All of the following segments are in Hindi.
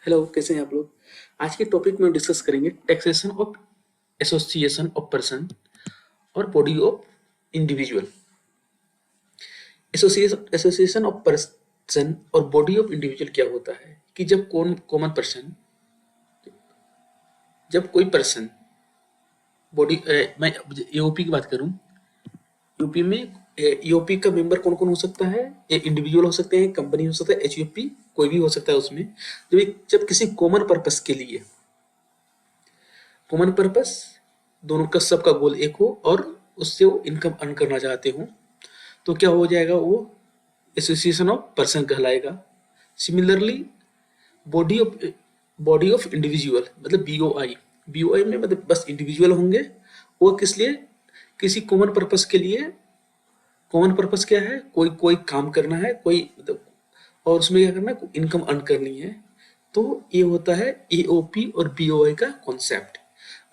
हेलो, कैसे हैं आप लोग। आज के टॉपिक में डिस्कस करेंगे taxation of association of person और body of individual. Association of person और बॉडी ऑफ इंडिविजुअल क्या होता है कि जब कॉमन पर्सन, जब कोई पर्सन बॉडी, मैं यूपी की बात करूं, यूपी में यूपी का मेंबर कौन कौन हो सकता है। इंडिविजुअल हो सकते हैं, कंपनी हो सकता है, एचयूपी कोई भी हो सकता है। उसमें जब किसी कॉमन पर्पस के लिए, कॉमन पर्पस दोनों का सबका गोल एक हो और उससे वो इनकम अर्न करना चाहते हो, तो क्या हो जाएगा, वो एसोसिएशन ऑफ पर्सन कहलाएगा। Similarly body of body of individual मतलब बीओआई, बीओआई में मतलब बस इंडिविजुअल होंगे। वो किस लिए, किसी कॉमन पर्पस के लिए। कॉमन पर्पस क्या है, कोई कोई काम करना है, कोई मतलब, और उसमें क्या करना है, इनकम अर्न करनी है। तो ये होता है एओपी और बीओआई का कॉन्सेप्ट।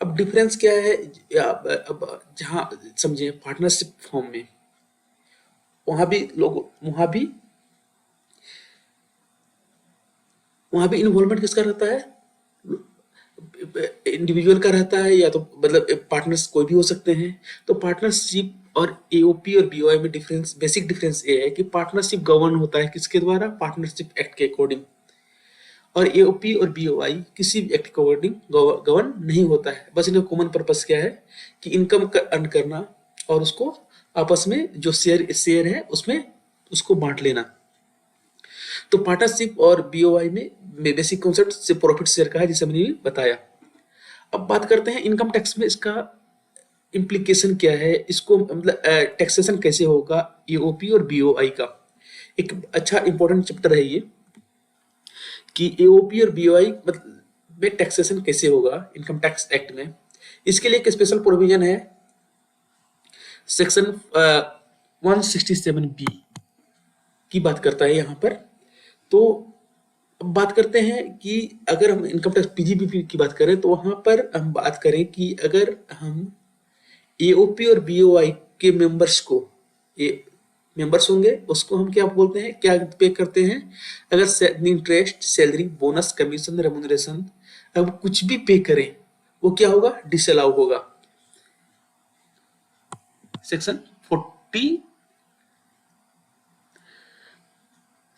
अब डिफरेंस क्या है, अब जहाँ समझे पार्टनरशिप फॉर्म में, वहां भी लोग, वहां भी इन्वॉल्वमेंट किसका रहता है, इंडिविजुअल का रहता है, या तो मतलब पार्टनर्स कोई भी हो सकते हैं। तो पार्टनरशिप और एओपी और बीओआई में डिफरेंस, बेसिक डिफरेंस ये है कि पार्टनरशिप गवर्न होता है किसके द्वारा, पार्टनरशिप एक्ट के अकॉर्डिंग, और एओपी और बीओआई किसी भी एक्ट के अकॉर्डिंग गवर्न नहीं होता है। बस इनका कॉमन पर्पस क्या है कि इनकम अर्न करना और उसको आपस में जो शेयर है उसमें उसको बांट लेना। तो पार्टनरशिप और बीओआई में बेसिक कॉन्सेप्ट से प्रॉफिट शेयर का है, जिसे मैंने बताया। अब बात करते हैं इनकम टैक्स में इसका इम्प्लीकेशन क्या है, इसको मतलब टैक्सेशन कैसे होगा एओपी और बीओआई का। एक अच्छा इंपॉर्टेंट चैप्टर है ये कि एओपी और बीओआई मतलब में टैक्सेशन कैसे होगा इनकम टैक्स एक्ट में। इसके लिए एक स्पेशल प्रोविजन है, सेक्शन 167 बी की बात करता है यहाँ पर। तो अब बात करते हैं कि अगर हम इनकम टैक्स पीजीबीपी की बात करें, तो वहां पर हम बात करें कि अगर हम एओपी और बीओआई के मेंबर्स को, ये मेंबर्स होंगे, उसको हम क्या बोलते हैं, क्या पे करते हैं, अगर interest, salary, bonus, commission, remuneration अब कुछ भी पे करें, वो क्या होगा, डिसअलाउ होगा। सेक्शन 40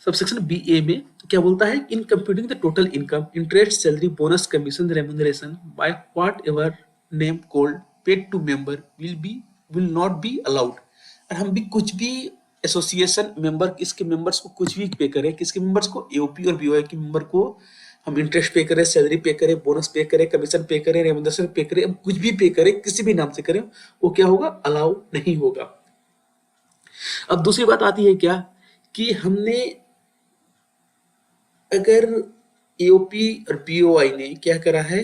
सबसेक्शन बी ए में क्या बोलता है, in computing the total income, interest, salary, bonus, commission, remuneration by whatever name called paid to member will not be allowed. और हम भी कुछ भी एसोसिएशन मेंबर, इसके मेंबर्स को कुछ भी पे करें, किसके मेंबर्स को, एओपी और बीओआई के मेंबर को हम इंटरेस्ट पे करें, सैलरी पे करें, बोनस पे करें, कमीशन पे करें, रेमुनरेशन पे करें, हम कुछ भी पे करें, किसी भी नाम से करें, वो क्या होगा, अलाउ नहीं होगा। अब दूसरी बात आती है क्या, कि हमने अगर एओपी और बीओआई ने क्या करा है,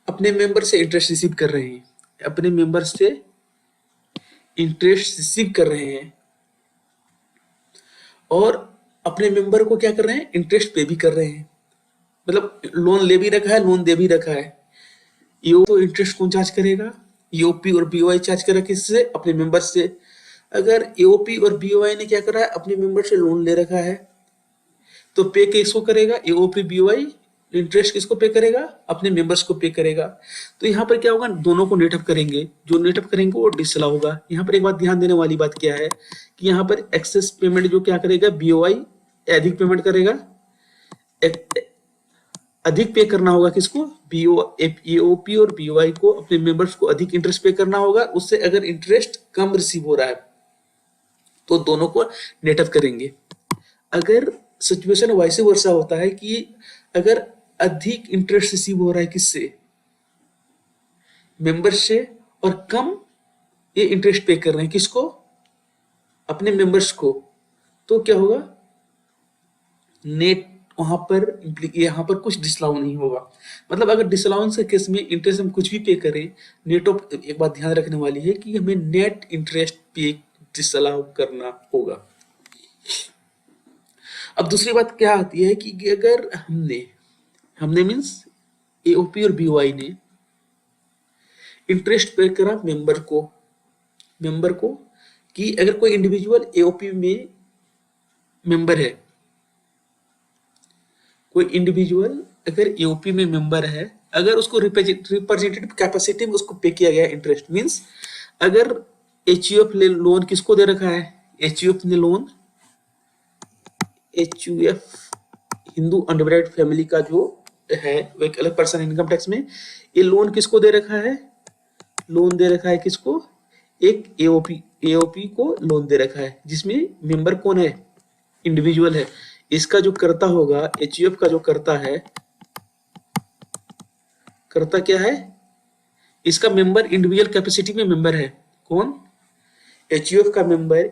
अपने मेंबर से इंटरेस्ट रिसीव कर रहे हैं, अपने मेंबर से इंटरेस्ट रिसीव कर रहे हैं, और अपने मेंबर को क्या कर रहे हैं, इंटरेस्ट पे भी कर रहे हैं। मतलब लोन ले भी रखा है, लोन दे भी रखा है। ये तो इंटरेस्ट कौन चार्ज करेगा, एओपी और बीओआई चार्ज करेगा, किससे, अपने मेंबर से। अगर एओपी और बीओआई ने क्या करा है, अपने मेंबर से लोन ले रखा है, तो पे किसको करेगा, एओपी बीओआई, इंटरेस्ट किसको पे करेगा, अपने मेंबर्स को पे करेगा। तो यहाँ पर क्या होगा, दोनों को नेटअप करेंगे, जो नेटअप करेंगे वो डिसअलाउ होगा। यहाँ पर एक बात ध्यान देने वाली बात क्या है कि यहाँ पर एक्सेस पेमेंट जो क्या करेगा, बीओआई अधिक पेमेंट करेगा, अधिक पे करना होगा किसको, एओपी और बीओआई को अपने मेंबर्स को अधिक इंटरेस्ट पे करना होगा। उससे अगर इंटरेस्ट कम रिसीव हो रहा है तो दोनों को नेटअप करेंगे। अगर सिचुएशन वैसे वर्षा होता है कि अगर अधिक इंटरेस्ट रिसीव हो रहा है किससे, मेंबर से, और कम ये इंटरेस्ट पे कर रहे हैं किसको, अपने मेंबर्स को, तो क्या होगा, नेट वहां पर, यहाँ पर कुछ डिसअलाउ नहीं होगा। मतलब अगर डिसअलाउंस के केस में इंटरेस्ट हम कुछ भी पे करें, नेट ऑफ, एक बात ध्यान रखने वाली है कि हमें नेट इंटरेस्ट पे डिसअलाउ करना होगा। अब दूसरी बात क्या आती है कि अगर हमने मीन्स एओपी और बीओआई ने इंटरेस्ट पे करा मेंबर को कि अगर कोई इंडिविजुअल एओपी में मेंबर है, कोई इंडिविजुअल अगर एओपी में मेंबर है, अगर उसको रिप्रेजेंटेटिव कैपेसिटी में उसको पे किया गया इंटरेस्ट, मींस अगर एचयूएफ ने लोन किसको दे रखा है, एचयूएफ ने loan, HUF Hindu undivided family का जो है वो एक अलग पर्सन इनकम टैक्स में, ये लोन किसको दे रखा है, लोन दे रखा है किसको, एक एओपी, एओपी को लोन दे रखा है जिसमें मेंबर कौन है, इंडिविजुअल है। इसका जो कर्ता होगा, एचयूएफ का जो कर्ता है, कर्ता क्या है, इसका मेंबर इंडिविजुअल कैपेसिटी में मेंबर है कौन, एचयूएफ का मेंबर,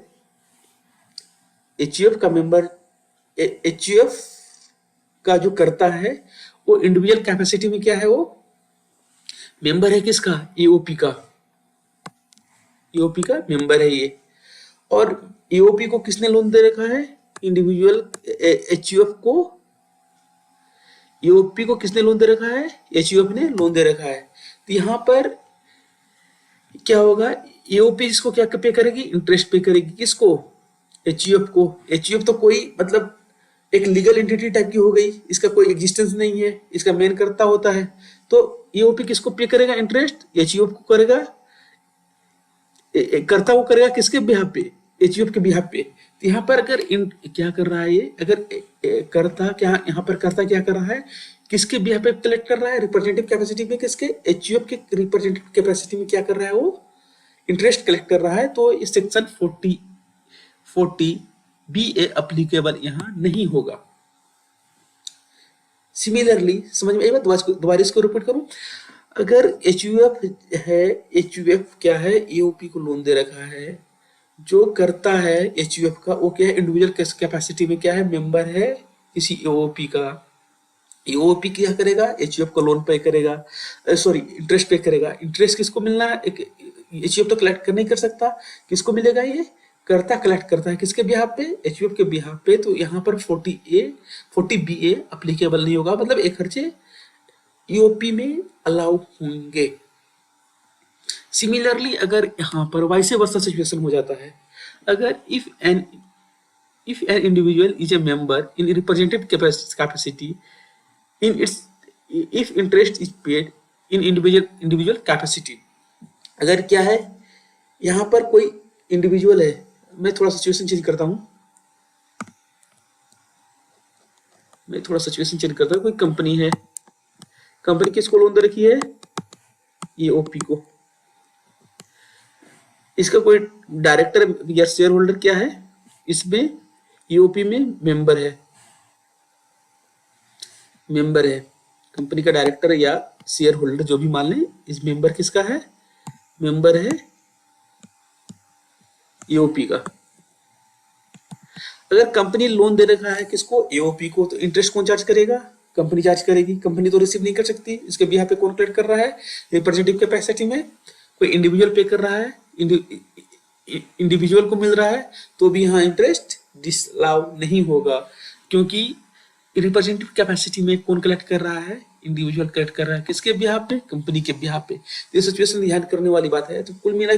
एचयूएफ का मेंबर, एचयूएफ का जो कर्ता है वो इंडिविजुअल कैपेसिटी में क्या है, वो मेंबर है किसका, एओपी का, एओपी का मेंबर है ये। और एओपी को किसने लोन दे रखा है, इंडिविजुअल, एचयूएफ को, एओपी को किसने लोन दे रखा है, एचयूएफ ने लोन दे रखा है। तो यहां पर क्या होगा, एओपी इसको क्या पे करेगी, इंटरेस्ट पे करेगी किसको, एचयूएफ को। एचयूएफ तो कोई मतलब एक लीगल एंटिटी टाइप की हो गई, इसका कोई एग्जिस्टेंस नहीं है, इसका मेन कर्ता होता है। तो एओपी किसको पे करेगा इंटरेस्ट, एचयूएफ को करेगा, कर्ता को करेगा किसके बिहाफ पे, एचयूएफ के बिहाफ पे। तो यहाँ पर अगर क्या कर रहा है ये, अगर कर्ता क्या, यहाँ पर कर्ता क्या कर रहा है, किसके बिहाफ पे कलेक्ट कर रहा है, रिप्रेजेंटेटिव कैपेसिटी में किसके, एचयूएफ के रिप्रेजेंटेटिव कैपेसिटी में क्या कर रहा है, वो इंटरेस्ट कलेक्ट कर रहा है। तो इस सेक्शन 40 बी ए अप्लीकेबल यहाँ नहीं होगा। सिमिलरली समझ में, एक बार दोबारा इसको रिपीट करूं, अगर एचयूएफ है, एचयूएफ क्या है, एओपी को लोन दे रखा है, जो करता है एचयूएफ का वो क्या है, इंडिविजुअल कैपेसिटी में क्या है, मेंबर है किसी एओपी का। एओपी क्या करेगा, एचयूएफ को लोन पे करेगा, सॉरी इंटरेस्ट पे करेगा। इंटरेस्ट किसको मिलना है, एचयूएफ तो कलेक्ट कर नहीं कर सकता, किसको मिलेगा, ये कर्ता कलेक्ट करता है किसके बिहाफ पे, एचयूएफ के बिहाफ पे। तो यहाँ पर 40 बी ए अप्लीकेबल नहीं होगा, मतलब एक खर्चे ईओपी में अलाउ होंगे। सिमिलरली अगर यहाँ पर वाइस वर्सा सिचुएशन हो जाता है, अगर if an individual is a member in representative capacity in its, if interest is paid in individual capacity, अगर क्या है यहाँ पर कोई इंडिविजुअल है, मैं थोड़ा सिचुएशन चेंज करता हूं, कोई कंपनी है, कंपनी किसको लोन दे रखी है, एओपी को। इसका कोई डायरेक्टर या शेयर होल्डर क्या है, इसमें एओपी में मेंबर है, कंपनी का डायरेक्टर या शेयर होल्डर जो भी मान लें, इस मेंबर किसका है, मेंबर है एओपी का। अगर कंपनी लोन दे रखा है किसको, एओपी को, तो इंटरेस्ट कौन चार्ज करेगा, कंपनी चार्ज करेगी, कंपनी तो रिसीव नहीं कर सकती। इसके बिहाफ पे कौन कलेक्ट कर रहा है, रिप्रेजेंटेटिव कैपेसिटी में कोई इंडिविजुअल पे कर रहा है, इंडिविजुअल को मिल रहा है, तो भी यहाँ इंटरेस्ट डिसअलाउ नहीं होगा, क्योंकि रिप्रेजेंटेटिव कैपेसिटी में कौन कलेक्ट कर रहा है, इंडिविजुअल कलेक्ट कर रहा है किसके बिहाफ पे, कंपनी के बिहाफ पे। तो ये सिचुएशन ध्यान करने वाली बात है। तो कुल मिला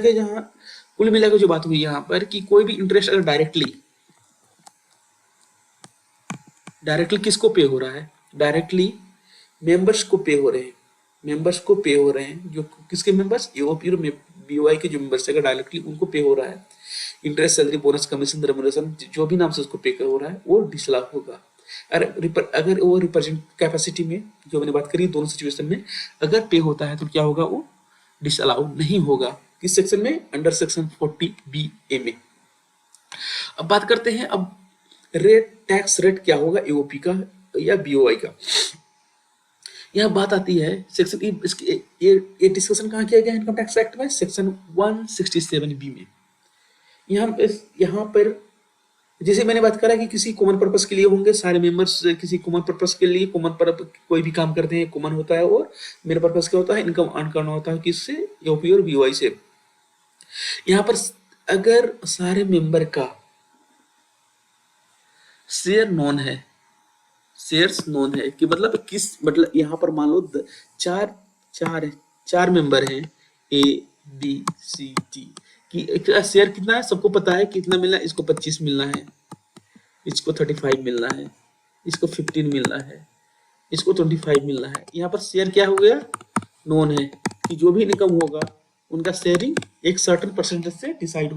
के जो बात हुई यहाँ पर कि कोई भी इंटरेस्ट अगर डायरेक्टली किसको पे हो रहा है, डायरेक्टली मेंबर्स को पे हो रहे हैं, जो किसके मेंबर्स, एओपी और बीओआई के जो मेंबर्स है, अगर डायरेक्टली उनको पे हो रहा है, interest, salary, bonus, commission, remuneration, जो भी नाम से उसको पे हो रहा है, वो डिसअलाउ होगा। अगर वो रिप्रेजेंट कैपेसिटी में जो मैंने बात करी, दोनों सिचुएशन में अगर पे होता है तो क्या होगा, वो डिसअलाउ नहीं होगा। किस सेक्शन में, अंडर सेक्शन 40 बी ए में। अब बात करते हैं, अब टैक्स रेट क्या होगा एओपी का या बीओआई का। यहाँ बात आती है सेक्शन ये डिस्कशन कहाँ किया गया इनकम टैक्स एक्ट में, सेक्शन 167 बी में। यहाँ पर जैसे मैंने बात करा कि किसी कॉमन पर्पस के लिए होंगे सारे मेंबर्स, किसी कॉमन पर्पस के लिए कोई भी काम करते हैं कॉमन होता है, और मेरा पर्पस क्या होता है, इनकम अर्न करना होता है किससे, एओपी और बीओआई से। यहाँ पर अगर सारे मेंबर का शेयर नॉन है, शेयर्स नॉन है कि मतलब यहाँ पर मान लो चार मेंबर हैं, ए बी सी टी, कि शेयर कितना है सबको पता है, कितना मिलना है, इसको 25 मिलना है, इसको 35 मिलना है, इसको 15 मिलना है, इसको 25 मिलना है। यहाँ पर शेयर क्या हो गया, नोन है कि जो भी इनकम होगा उनका शेयरिंग एक सर्टेन परसेंटेज से डिसाइड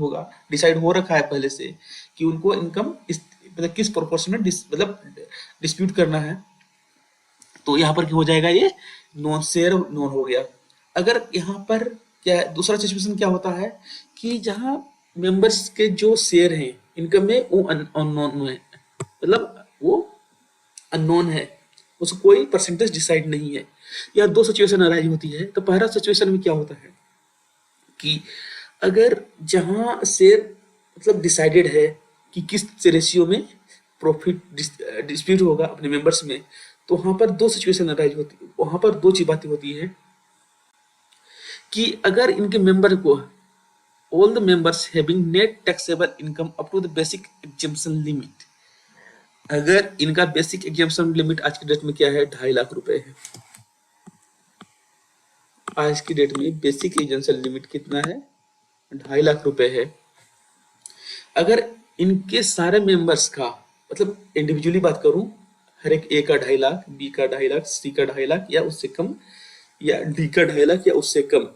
हो रखा है पहले से कि उनको इनकम इस मतलब किस प्रोपोर्शन में मतलब डिस्प्यूट करना है। तो यहाँ पर क्या हो जाएगा, ये नॉन शेयर नॉन हो गया। अगर यहाँ पर क्या है, दूसरा सिचुएशन क्या होता है कि जहाँ मेंबर्स के जो शेयर हैं इनकम में वो अननोन है, मतलब वो अननोन है, उसको कोई परसेंटेज डिसाइड नहीं है। या दो सिचुएशन अराइज होती है। तो पहला सिचुएशन में क्या होता है कि अगर जहां शेयर मतलब डिसाइडेड है कि किस रेशियो में प्रॉफिट डिस्ट्रीब्यूट होगा अपने मेंबर्स में, तो वहां पर दो सिचुएशन अराइज होती है, वहां पर दो चीज बातें होती है कि अगर इनके मेंबर को all the members having net taxable income up to the basic exemption limit, अगर इनका बेसिक एग्जेम्पशन लिमिट आज की डेट में क्या है, 2.5 लाख रुपए है। आज की डेट में बेसिक एग्जेम्पशन लिमिट कितना है, 2.5 लाख रुपए है। अगर इनके सारे मेंबर्स का मतलब इंडिविजुअली बात करूं, हर एक ए का 2.5 लाख, बी का 2.5 लाख, सी का 2.5 लाख या उससे कम, या डी का 2.5 लाख या उससे कम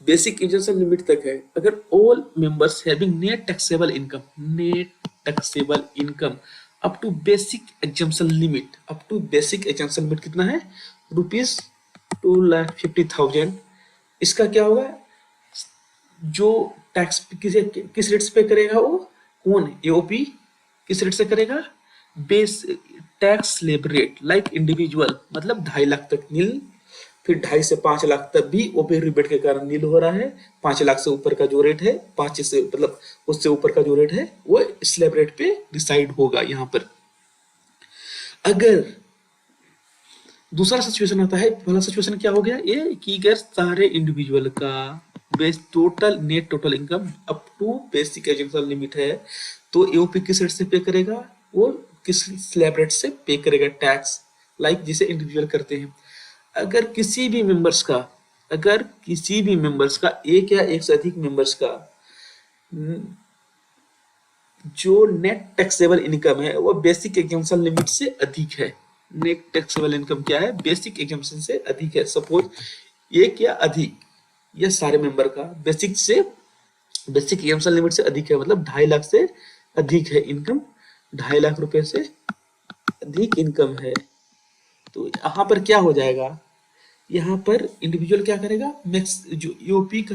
बेसिक एग्जेम्पशन लिमिट तक है। अगर all members having net taxable income up to basic exemption limit, कितना है, रुपीज 2,50,000। इसका क्या होगा, जो टैक्स किस रेट से पे करेगा, वो कौन एओपी किस रेट से करेगा, base tax slab rate like individual, मतलब 2.5 लाख तक नील, फिर 2.5 से 5 लाख तक भी ओपी रिबेट के कारण नील हो रहा है। 5 लाख से ऊपर का जो रेट है, 5 से मतलब उससे ऊपर का जो रेट है वो स्लैब रेट पे डिसाइड होगा। यहाँ पर अगर दूसरा सिचुएशन आता है, पहला सिचुएशन क्या हो गया ये कि अगर सारे इंडिविजुअल का base net total income up to basic exemption limit है, तो एओपी किस रेट से पे करेगा, वो किस स्लैब रेट से पे करेगा टैक्स, लाइक जिसे इंडिविजुअल करते हैं। अगर किसी भी मेंबर्स का एक या एक से अधिक मेंबर्स का जो नेट टैक्सेबल इनकम है वो बेसिक एग्जेम्पशन लिमिट से अधिक है। नेट टैक्सेबल इनकम क्या है, बेसिक एग्जेम्पशन से अधिक है। सपोज एक या अधिक या सारे मेंबर का बेसिक एग्जेम्पशन लिमिट से अधिक है, मतलब 2.5 लाख से अधिक है इनकम, 2.5 लाख रुपए से अधिक इनकम है। तो यहाँ पर क्या हो जाएगा, यहाँ पर इंडिविजुअल क्या करेगा, मैक्स जो ईओपी का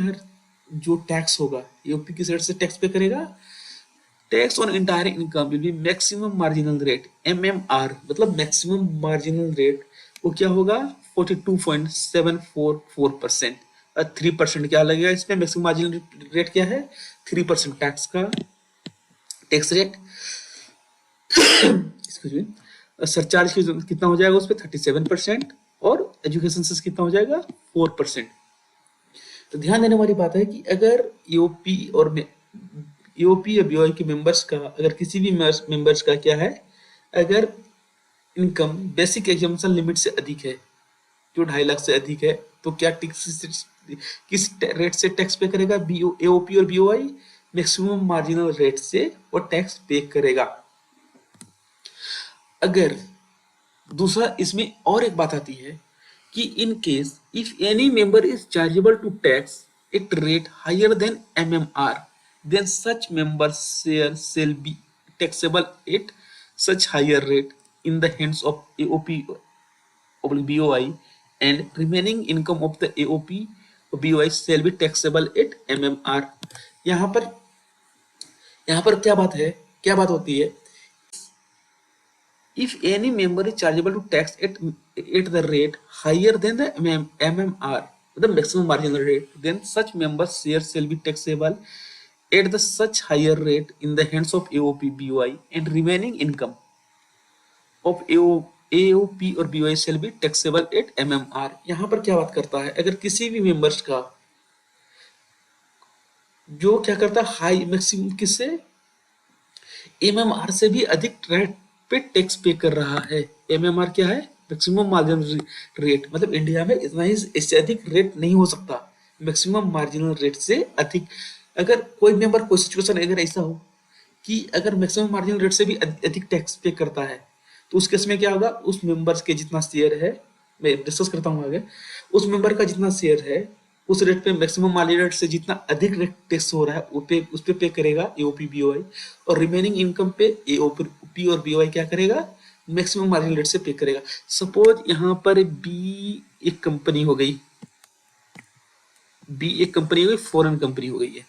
जो टैक्स होगा, ईओपी किस रेट से टैक्स पे करेगा, tax on entire income will be maximum marginal rate MMR, मतलब मैक्सिमम मार्जिनल रेट वो क्या होगा 42.744%। 3% क्या लगेगा इसमें, मैक्सिमम मार्जिनल रेट क्या है 3% टैक्स का टैक्स रेट। सरचार्ज कितना हो जाएगा उस पर 37% और एजुकेशन से कितना हो जाएगा 4%। तो ध्यान देने वाली बात है कि अगर ईओपी या बीओआई के मेंबर्स का, अगर किसी भी मेंबर्स का क्या है, अगर इनकम बेसिक एग्जेम्पशन लिमिट से अधिक है, जो 2.5 लाख से अधिक है, तो क्या किस रेट से टैक्स पे करेगा, एओपी और बीओआई मैक्सिमम मार्जिनल रेट से वो टैक्स पे करेगा। अगर दूसरा इसमें और एक बात आती है कि in case if any member is chargeable to tax at rate higher than MMR, then such member's share shall be taxable at such higher rate in the hands of AOP or BOI, and remaining income of the AOP or BOI shall be taxable at MMR। यहाँ पर क्या बात होती है, if any member is chargeable to tax at the rate higher than the MMR, the maximum marginal rate, then such member's share shall be taxable at the such higher rate in the hands of AOP BOI, and remaining income of AOP और BOI shall be taxable at MMR। यहाँ पर क्या बात करता है, अगर किसी भी मेंबर्स का जो क्या करता है हाई मैक्सिमम किससे एमएमआर से भी अधिक रेट पे टैक्स पे कर रहा है। एमएमआर क्या है, मैक्सिमम मार्जिनल रेट, मतलब इंडिया में इतना ही इससे अधिक रेट नहीं हो सकता, मैक्सिमम मार्जिनल रेट से अधिक। अगर कोई मेंबर कोई सिचुएशन अगर ऐसा हो कि अगर मैक्सिमम मार्जिनल रेट से भी अधिक टैक्स पे करता है, तो उस केस में क्या होगा, उस मेंबर्स के जितना शेयर है, मैं डिस्कस करता हूँ आगे, उस मेंबर का जितना शेयर है उस रेट पे मैक्सिमम मार्जिनल रेट से जितना अधिक रेट टैक्स हो रहा है उस पे करेगा एओपी बीओआई, और रिमेनिंग इनकम पे एओपी और बीओआई क्या करेगा, मैक्सिमम मार्जिनल रेट से पे करेगा। सपोज यहाँ पर बी एक कंपनी हो गई, फॉरेन कंपनी हो गई है।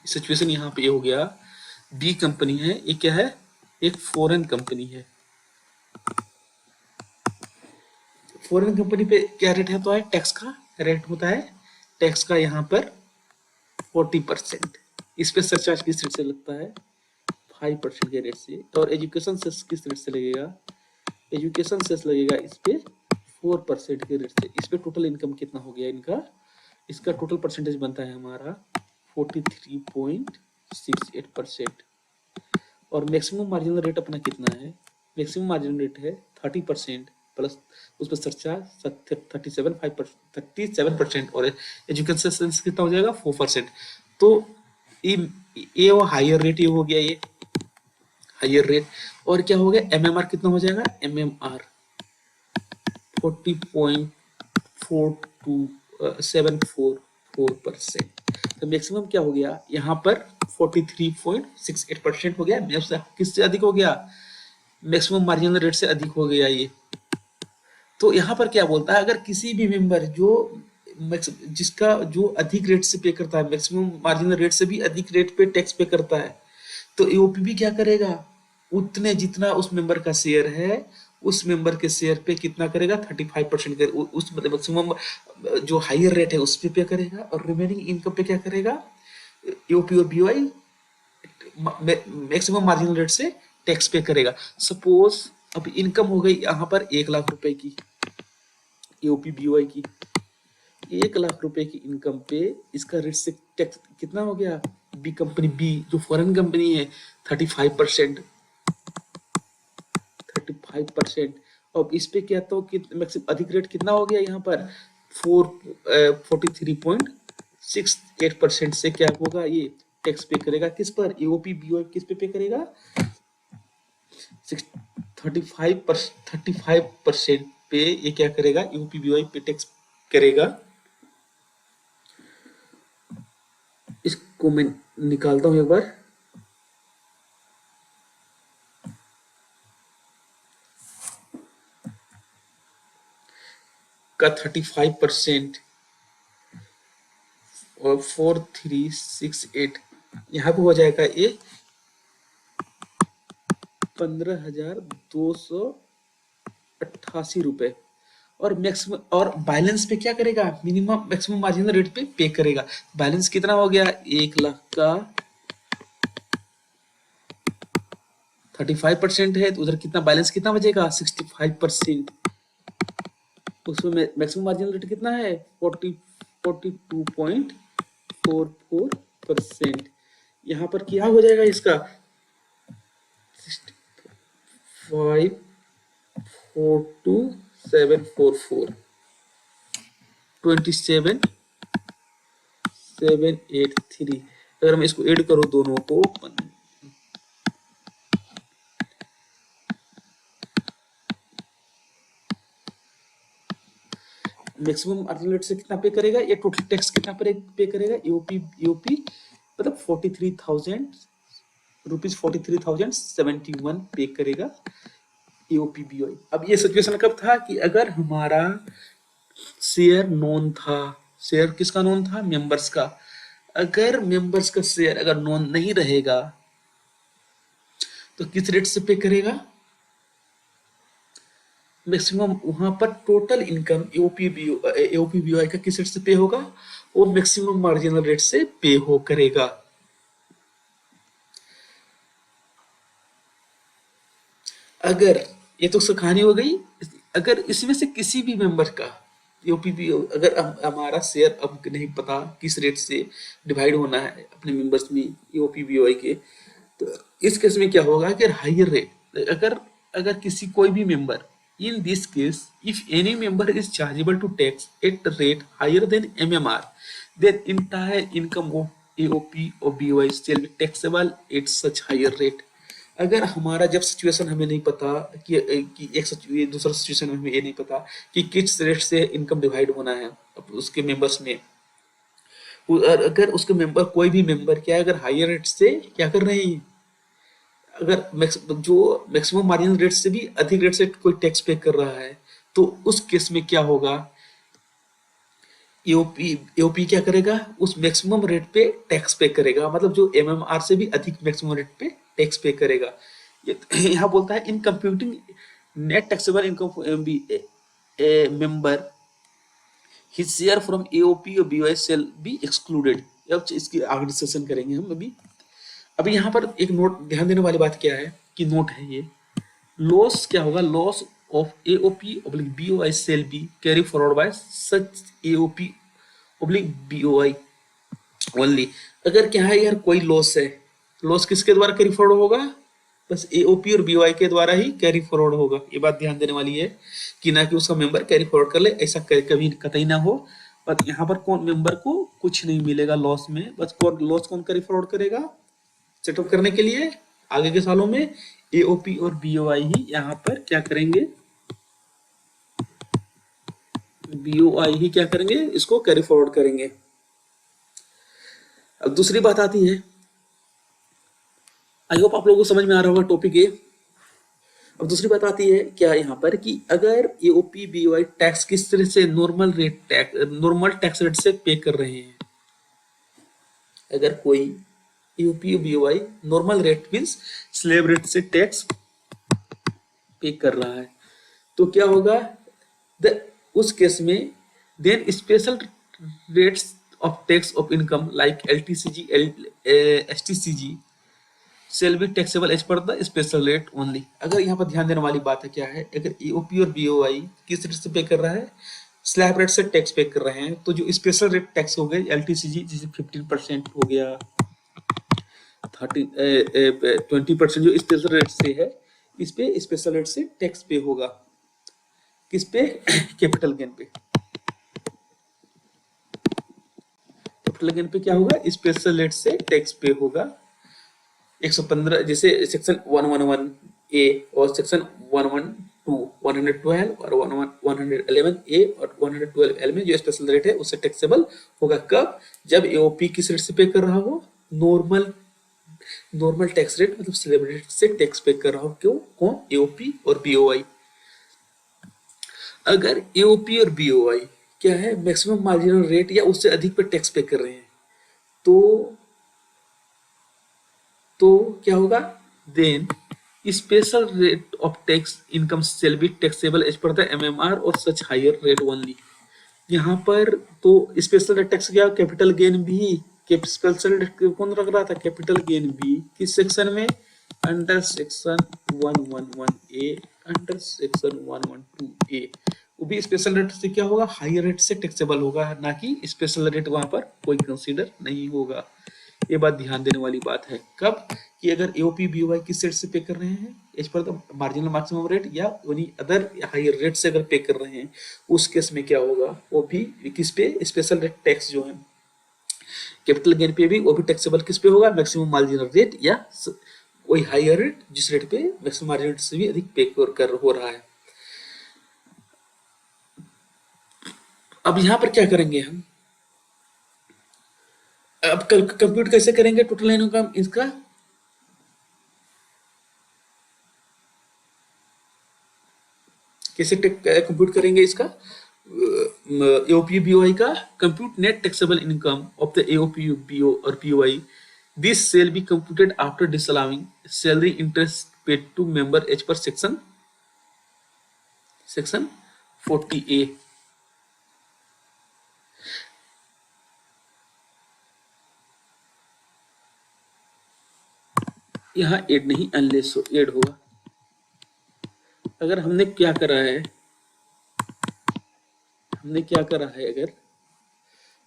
सिचुएशन यहाँ पे ये हो गया, बी कंपनी है, ये क्या है, एक फॉरेन कंपनी है। फॉरेन कंपनी पे क्या रेट है, तो है टैक्स का रेट होता है, टैक्स का यहाँ पर 40%। इस पे सरचार्ज किस रेट से लगता है, 5% के रेट से। और एजुकेशन सेस किस रेट से लगेगा, एजुकेशन सेस लगेगा इस पे 4% के रेट से। इस पे टोटल इनकम कितना हो गया इनका, इसका टोटल परसेंटेज बनता है हमारा 43.68%। और मैक्सिमम मार्जिनल रेट अपना कितना है, मैक्सिमम मार्जिनल रेट है 30% प्लस उस पर सरचार्ज 37% और एजुकेशन सेस कितना हो जाएगा 4%। तो ये वो हायर रेट ये हो गया, ये हायर रेट। और क्या हो गया, एमएमआर कितना हो जाएगा, एमएमआर 40.744%। तो मैक्सिमम क्या हो गया यहाँ पर 43.68% हो गया, किससे अधिक हो गया, मैक्सिमम मार्जिनल रेट से अधिक हो गया ये। तो यहाँ पर क्या बोलता है, अगर किसी भी मेंबर जिसका जो अधिक रेट से पे करता है, मैक्सिमम मार्जिनल रेट से भी अधिक रेट पे टैक्स पे करता है, तो एओपीबी क्या करेगा, उतने जितना उस मेंबर का शेयर है उस मेंबर के शेयर पे कितना करेगा, 35% कर, उस मैक्सिमम जो हायर रेट है उस पे करेगा, और रिमेनिंग इनकम पे क्या करेगा, एओपी और बीओआई मैक्सिमम मार्जिनल रेट से टैक्स पे करेगा। सपोज अब इनकम हो गई यहाँ पर 1,00,000 रुपए की, एओपी बीओआई की 1,00,000 रुपए की इनकम पे इसका रेट से टैक्स कितना हो गया, बी कंपनी, बी जो फॉरेन कंपनी है 35%। अब इस पे क्या, तो मैक्सिमम अधिक रेट कितना हो गया यहाँ पर 43.68% से क्या होगा, ये टैक्स पे करेगा किस पर, एओपी बीओआई किस पे करेगा, 35% पे ये क्या करेगा, एओपी बीओआई पे टैक्स करेगा। इसको मैं निकालता हूं एक बार, का 35% और 4368 यहाँ पे हो जाएगा ये 15,288 रुपए। और मैक्सिमम और बैलेंस पे क्या करेगा, मिनिमम मैक्सिमम मार्जिनल रेट पे करेगा। बैलेंस कितना हो गया, 1,00,000 का 35% है, तो उधर कितना बैलेंस कितना बचेगा 65%। उसमें मैक्सिमम मार्जिनल रेट कितना है 42.44%। यहाँ पर क्या हो जाएगा इसका 542,744 27,783। अगर मैं इसको ऐड करूं दोनों को, मैक्सिमम मार्जिनल रेट से कितना पे करेगा, ये टोटल टैक्स कितना पे करेगा, ईओपी मतलब 43,071 पे करेगा ईओपी बीओआई। अब ये सिचुएशन कब था कि अगर हमारा शेयर नॉन था, शेयर किसका नॉन था, मेंबर्स का। अगर मेंबर्स का शेयर अगर नॉन नहीं रहेगा तो किस रेट से पे करेगा, मैक्सिमम वहां पर टोटल इनकम एओपी बीओआई का किस रेट से पे होगा, वो मैक्सिमम मार्जिनल रेट से पे हो करेगा। अगर ये तो कहानी हो गई, अगर इसमें से किसी भी मेंबर का एओपी अगर हमारा शेयर अब नहीं पता किस रेट से डिवाइड होना है अपने मेंबर्स में एओपी बीओआई के, तो इस केस में क्या होगा कि हायर रेट, अगर अगर किसी कोई भी member, in this case if any member is chargeable to tax at rate higher than MMR, then entire income of AOP or BOI shall be taxable at such higher rate। अगर हमारा जब सिचुएशन हमें नहीं पता कि ये दूसरा सिचुएशन में हमें ये नहीं पता कि किस रेट से इनकम डिवाइड होना है उसके मेंबर्स में, और अगर उसके मेंबर कोई भी मेंबर क्या है अगर हायर रेट से क्या कर रहे हैं, अगर जो मैक्सिमम मार्जिनल रेट से भी अधिक रेट से कोई टैक्स पे कर रहा है, तो उस केस में क्या होगा, एओपी एओपी क्या करेगा, उस मैक्सिमम रेट पे टैक्स पे करेगा, मतलब जो एमएमआर से भी अधिक मैक्सिमम रेट पे टैक्स पे करेगा। यहाँ बोलता है in computing net taxable income by a member his share from AOP और बीओआई शेल बी एक्सक्लूडेड। अब इसकी आगे डिस्कशन करेंगे हम अभी। अभी यहाँ पर एक नोट ध्यान देने वाली बात क्या है कि नोट है ये, लॉस क्या होगा, loss of AOP oblique BOI shall be carry forward bye such AOP oblique BOI only. अगर क्या है यार कोई लॉस है, लॉस किसके द्वारा कैरी फॉरवर्ड होगा, बस एओपी और बीओआई के द्वारा ही कैरी फॉरवर्ड होगा। ये बात ध्यान देने वाली है कि ना कि उसका मेंबर कैरी फॉरवर्ड कर ले, ऐसा कभी कतई ना हो। पर यहाँ पर कौन मेंबर को कुछ नहीं मिलेगा लॉस में, बस कौन लॉस कौन कैरी फॉरवर्ड करेगा सेटअप करने के लिए आगे के सालों में, एओपी और बीओआई ही यहाँ पर क्या करेंगे, बीओआई ही क्या करेंगे, इसको कैरी फॉरवर्ड करेंगे। अब दूसरी बात आती है, आई होप आप लोगों को समझ में आ रहा होगा टॉपिक ये। अब दूसरी बात आती है क्या यहाँ पर कि अगर एओपी बीओआई टैक्स किस तरह से नॉर्मल टैक्स रेट से पे कर रहे हैं, अगर कोई AOP BOI normal rate means slab rate से टैक्स पे कर रहा है, तो क्या होगा, उस केस में then special rates of tax of income like LTCG STCG shall be taxable as per the special rate only. अगर यहाँ पर ध्यान देने वाली बात है क्या है, अगर एओपी और बीओआई किस रेट से पे कर रहा है, स्लैब रेट से टैक्स पे कर रहे हैं, तो जो स्पेशल रेट टैक्स हो गए एलटीसीजी जैसे 15% हो गया, 20% जो स्पेशल रेट से है, इस पे स्पेशल रेट से टैक्स पे होगा, किस पे कैपिटल गेन पे, कैपिटल गेन पे क्या होगा, स्पेशल रेट से टैक्स पे होगा। 115 जैसे सेक्शन 111 ए और सेक्शन 112 और 111 ए और 112 एल में जो स्पेशल रेट है उससे टैक्सेबल होगा कब, जब एओपी किस रेट से पे कर रहा हो, नॉर्मल टैक्स रेट मतलब स्लैब रेट से टैक्स पे कर रहा हो, क्यों, कौन, एओपी और बीओआई। अगर एओपी और बीओआई क्या है मैक्सिमम मार्जिनल रेट या उससे अधिक पे टैक्स पे कर रहे हैं, तो क्या होगा, then special rate of tax income shall be taxable as per the MMR और सच हायर रेट ओनली। यहाँ पर तो स्पेशल रेट टैक्स क्या, कैपिटल गेन भी, स्पेशल रेट कौन रख रहा था, कैपिटल गेन भी, किस सेक्शन में, अंडर सेक्शन 111 ए, अंडर सेक्शन 112 ए, वो भी स्पेशल रेट से क्या होगा, हायर रेट से टैक्सेबल होगा, ना कि स्पेशल रेट वहां पर कोई कंसीडर नहीं होगा। ये बात ध्यान देने वाली बात है कब, कि अगर एओपी बीओआई किस रेट से पे कर रहे हैं, as per the marginal maximum rate या एनी अदर हायर रेट से अगर पे कर रहे हैं, उस केस में क्या होगा, वो भी किस पे, स्पेशल रेट टैक्स जो है कैपिटल गेन पे भी वो भी टैक्सेबल किस पे होगा, मैक्सिमम मार्जिनल रेट या वही हायर रेट जिस रेट पे मैक्सिमम मार्जिनल रेट से भी अधिक पे कर हो रहा है। अब यहाँ पर क्या करेंगे हम, अब कंप्यूट कैसे करेंगे टोटल इनकम इसका, कैसे कंप्यूट करेंगे इसका, एओपी बीओआई का, compute net taxable income of the AOP BO और POI, this shall be computed after disallowing salary interest paid to member as per section 40A। यहाँ एड नहीं अनलेस एड होगा। अगर हमने क्या करा है,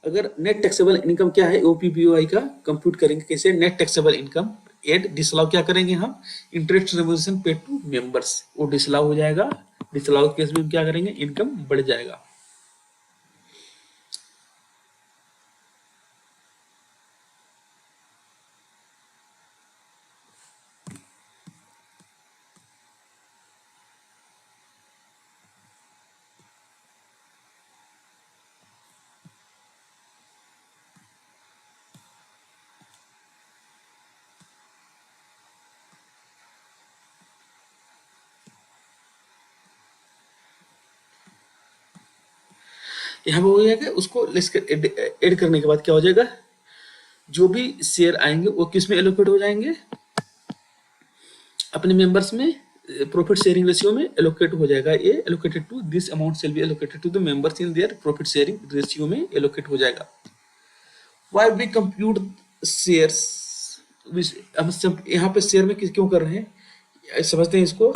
अगर नेट टैक्सेबल इनकम क्या है ओपीबीओआई का कंप्यूट करेंगे कैसे, net taxable income add disallow क्या करेंगे हम, interest remuneration paid to members, वो डिसअलाउ हो जाएगा, डिसअलाउ केस में क्या करेंगे, इनकम बढ़ जाएगा। यहाँ पे हो जाएगा, उसको ऐड करने के बाद क्या हो जाएगा, जो भी शेयर आएंगे वो किस में एलोकेट हो जाएंगे, अपने मेंबर्स में प्रॉफिट शेयरिंग रेशियो में एलोकेट हो जाएगा। ये allocated to this amount shall be allocated to the members in their profit sharing ratio में एलोकेट हो जाएगा। व्हाई वी कंप्यूट शेयर्स, हम सब यहाँ पे शेयर में क्यों कर रहे हैं, समझते हैं इसको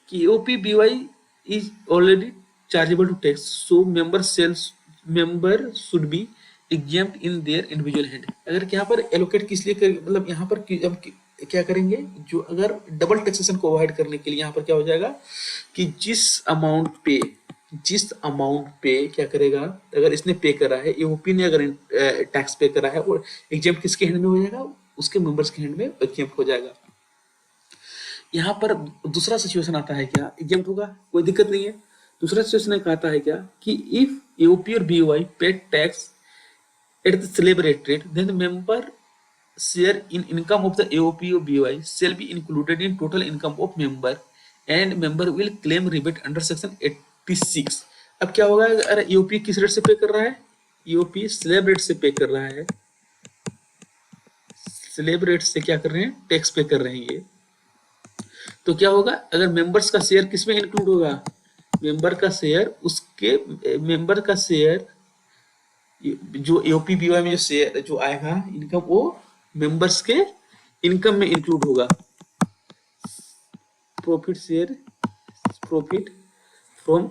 कि AOP BOI is already chargeable to tax, so member should be exempt in their individual hand. अगर यहाँ पर एलोकेट किस लिए कर, मतलब यहाँ पर अब क्या करेंगे, जो अगर डबल टैक्सेशन को अवॉइड करने के लिए यहाँ पर क्या हो जाएगा कि जिस अमाउंट पे क्या करेगा, अगर इसने पे करा है, ईओपी ने अगर टैक्स पे करा है, और एग्जेम्प्ट किसके हैंड में हो जाएगा, उसके मेंबर्स के हैंड में एग्जेम्प्ट हो जाएगा। यहाँ पर दूसरा सिचुएशन आता है क्या, एग्जेम्प्ट होगा कोई दिक्कत नहीं है। दूसरा सिचुएशन आता है क्या कि इफ ईओपी और BOI pay tax at the slab rate, then the member share in income of the AOP or BOI shall be included in total income of member and member will claim rebate under section 86। अब क्या होगा, अगर EOP किस रेट से पे कर रहा है, EOP स्लैब रेट से पे कर रहा है, स्लैब रेट से क्या कर रहे हैं, टैक्स पे कर रहे हैं ये, तो क्या होगा, अगर मेंबर्स का शेयर किस में इंक्लूड होगा, मेंबर का शेयर, उसके मेंबर का शेयर जो EOP BOI में जो शेयर जो आएगा इनकम, वो मेंबर्स के इनकम में इंक्लूड होगा। Profit share, profit from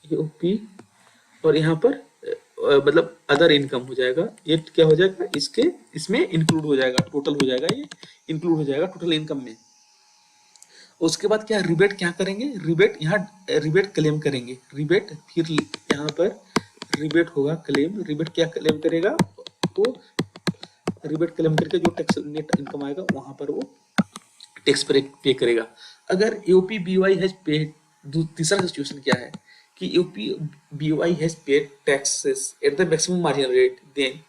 EOP, और यहाँ पर मतलब अदर इनकम हो जाएगा, ये क्या हो जाएगा, इसमें इंक्लूड हो जाएगा, टोटल हो जाएगा, ये इंक्लूड हो जाएगा टोटल इनकम में। उसके बाद क्या रिबेट क्या करेंगे, रिबेट यहाँ रिबेट क्लेम करेंगे, रिबेट फिर यहाँ पर रिबेट होगा क्लेम, रिबेट क्या क्लेम करेगा, तो रिबेट क्लेम करके जो टैक्स नेट इनकम आएगा वहां पर वो टैक्स पे करेगा। अगर यूपी बीवाई हैज पेड, तीसरा सिचुएशन क्या है कि AOP BOI has paid taxes at the maximum marginal rate, then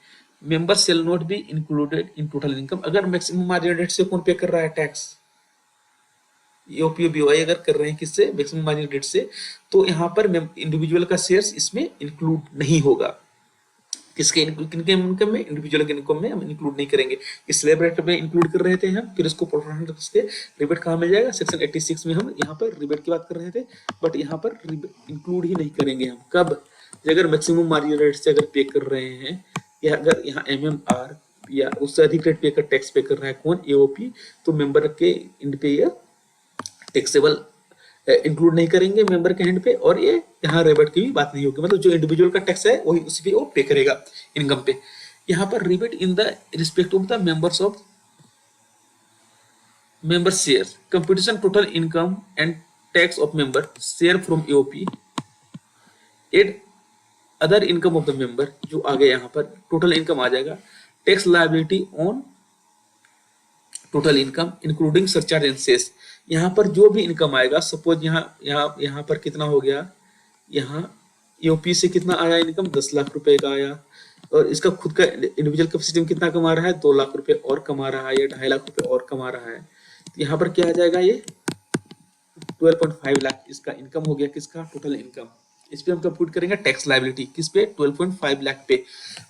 member shall not be included in total income. अगर मैक्सिमम मार्जिनल रेट से कौन पे कर रहा है टैक्स, ईओपी बीओआई अगर कर रहे हैं किससे, मैक्सिमम मार्जिनल रेट से, तो यहाँ पर इंडिविजुअल का शेयर्स इसमें इंक्लूड नहीं होगा। किसके किनके इनकम में, इंडिविजुअल के इनकम में हम इंक्लूड नहीं करेंगे। इस स्लैब रेट में इंक्लूड कर रहे थे हम, फिर इसको प्रोपोर्शनल करके रिबेट कहाँ मिल जाएगा, सेक्शन 86 में हम यहाँ पर रिबेट की बात कर रहे थे, बट यहाँ पर इंक्लूड ही नहीं करेंगे हम। कब, अगर मैक्सिमम मार्जिनल रेट से अगर पे कर रहे हैं, या अगर यहाँ MMR या उससे अधिक रेट पे कर टैक्स पे कर रहा है कौन, एओपी, तो मेंबर के इंड पे टैक्सेबल इंक्लूड नहीं करेंगे मेंबर के हैंड पे, और ये यहाँ रिबेट की भी बात नहीं होगी, मतलब जो इंडिविजुअल का टैक्स है वही उसी पे वो पे करेगा इनकम पे। यहाँ पर rebate in the respect of the members of member share, computation total income and tax of member share from AOP add other income of the member, जो आगे यहाँ पर टोटल इनकम आ जाएगा, tax liability on total income including surcharge and cess. यहाँ पर जो भी इनकम आएगा, सपोज यहाँ पर कितना हो गया, यहाँ ईओपी से कितना आया इनकम, 10 लाख रुपए का आया, और इसका खुद का इंडिविजुअल कैपेसिटी में कितना कमा रहा है, 2 लाख रुपए और कमा रहा है, या 2.5 लाख रुपए और कमा रहा है, तो यहाँ पर क्या आ जाएगा, ये 12.5 लाख इसका इनकम हो गया, किसका, टोटल इनकम। इस पे हम कंप्यूट करेंगे टैक्स लायबिलिटी किस पे, 12.5 लाख पे,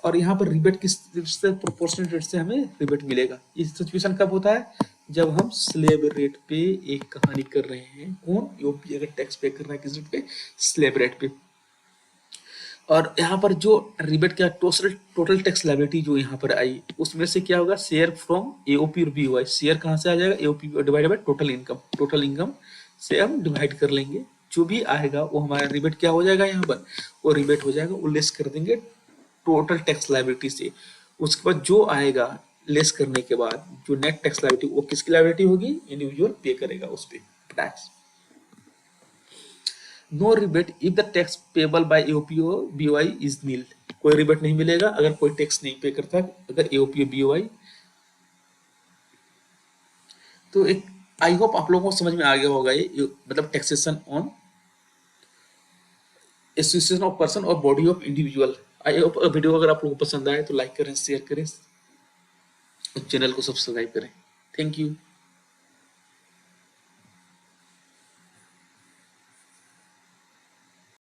और यहाँ पर रिबेट किस से प्रोपोर्शनल रेट से हमें रिबेट मिलेगा। इस सिचुएशन कब होता है, जब हम स्लैब रेट पे एक कहानी कर रहे हैं, कौन, यूपी अगर टैक्स पे कर रहा है किस रेट पे, स्लैब रेट पे। और यहाँ पर जो रिबेट का टोटल टैक्स लायबिलिटी जो यहाँ पर आई, उसमें से क्या होगा, शेयर फ्रॉम एओपी और बीओआई, शेयर कहाँ से आ जाएगा, AOP divided by total income, total income से हम डिवाइड कर लेंगे, जो भी आएगा वो हमारा रिबेट क्या हो जाएगा, यहाँ पर वो रिबेट हो जाएगा, वो लेस कर देंगे टोटल टैक्स लायबिलिटी से। उसके बाद जो आएगा लेस करने के बाद जो नेट टैक्स लायबिलिटी, वो किसकी लायबिलिटी होगी, इंडिविजुअल पे करेगा उस पे tax. No rebate if the tax payable by AOP और बीओआई इज नील, कोई रिबेट नहीं मिलेगा अगर कोई टैक्स नहीं पे करता, अगर एओपी और बीओआई। तो एक आई होप आप लोगों को समझ में आ गया होगा ये, मतलब taxation on association of person और body of individual. I hope video अगर आप लोगों को पसंद आए तो लाइक करें, शेयर करें, चैनल को सब्सक्राइब करें। Thank you.